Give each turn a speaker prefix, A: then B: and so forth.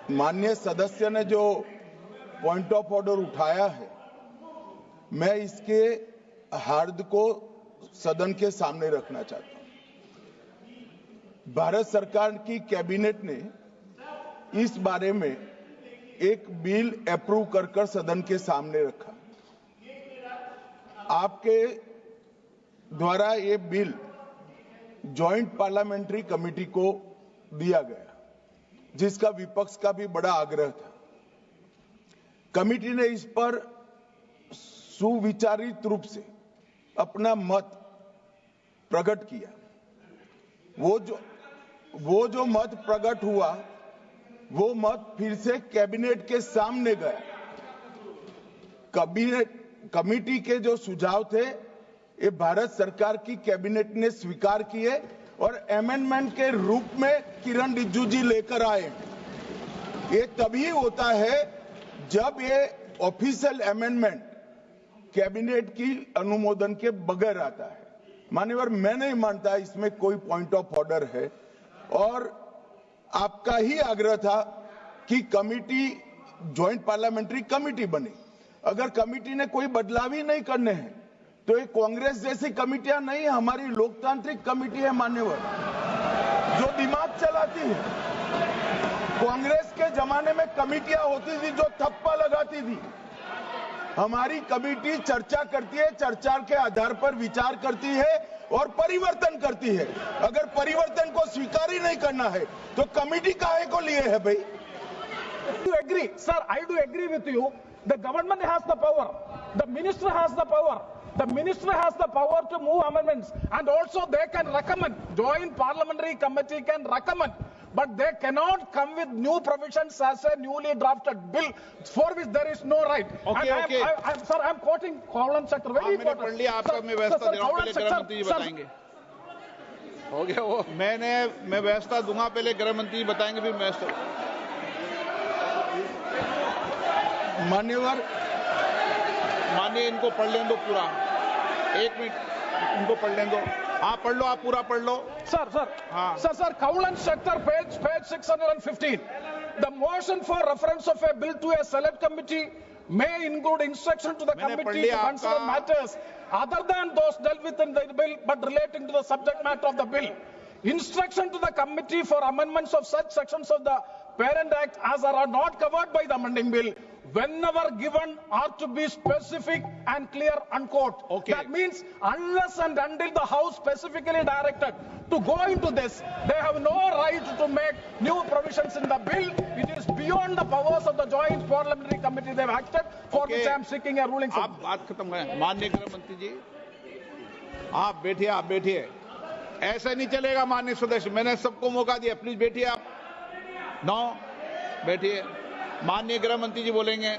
A: माननीय सदस्य ने जो पॉइंट ऑफ ऑर्डर उठाया है, मैं इसके हार्द को सदन के सामने रखना चाहता हूं। भारत सरकार की कैबिनेट ने इस बारे में एक बिल अप्रूव कर सदन के सामने रखा। आपके द्वारा ये बिल जॉइंट पार्लियामेंट्री कमेटी को दिया गया, जिसका विपक्ष का भी बड़ा आग्रह था। कमेटी ने इस पर सुविचारित रूप से अपना मत प्रकट किया। वो जो मत प्रकट हुआ, वो मत फिर से कैबिनेट के सामने गया। कमेटी के जो सुझाव थे, ये भारत सरकार की कैबिनेट ने स्वीकार किए और अमेंडमेंट के रूप में किरण रिजिजू जी लेकर आए। ये तभी होता है जब ये ऑफिशियल अमेंडमेंट कैबिनेट की अनुमोदन के बगैर आता है। मान्यवर, मैं नहीं मानता इसमें कोई पॉइंट ऑफ ऑर्डर है, और आपका ही आग्रह था कि कमेटी ज्वाइंट पार्लियामेंट्री कमेटी बने। अगर कमेटी ने कोई बदलाव ही नहीं करने हैं तो ये कांग्रेस जैसी कमेटियां नहीं, हमारी लोकतांत्रिक कमेटी है मान्यवर, जो दिमाग चलाती है। कांग्रेस के जमाने में कमेटियां होती थी जो थप्पा लगाती थी। हमारी कमेटी चर्चा करती है, चर्चा के आधार पर विचार करती है और परिवर्तन करती है। अगर परिवर्तन को स्वीकार ही नहीं करना है तो कमेटी काहे को लिए है भाई?
B: You agree, sir? I do agree with you. The government has the power. The minister has the power. The minister has the power to move amendments, and also they can recommend. Joint parliamentary committee can recommend, but they cannot come with new provisions as a newly drafted bill for which there is no right.
C: Okay.
B: Sir, I'm quoting Howland sector. Very important.
C: पढ़ लिया, आपका मैं व्यवस्था दे रहा हूं, पहले गृह मंत्री जी बताएंगे। हो गया वो, मैं व्यवस्था दूंगा, पहले गृह मंत्री बताएंगे, फिर व्यवस्था। माननीय इनको पढ़ लें दो पूरा, 1 मिनट इनको पढ़ लें दो। आप पढ़ लो, आप पूरा पढ़ लो।
B: Sir.
C: हाँ।
B: Sir, Howland sector, page 615. The motion for reference of a bill to a select committee may include instruction to the committee to consider matters other than those dealt with in the bill but relating to the subject matter of the bill. Instruction to the committee for amendments of such sections of the Parent Act as are not covered by the amending bill, whenever given, are to be specific and clear, unquote.
C: Okay.
B: That means unless and until the House specifically directed to go into this, they have no right to make new provisions in the bill. It is beyond the powers of the Joint Parliamentary Committee they have acted, for which I am seeking a ruling.
C: आप बात खत्म करें। माननीय गृह मंत्री जी, आप बैठिए। ऐसा नहीं चलेगा माननीय सदस्य, मैंने सबको मौका दिया, प्लीज बैठिए आप। बैठिए। माननीय गृह मंत्री जी बोलेंगे।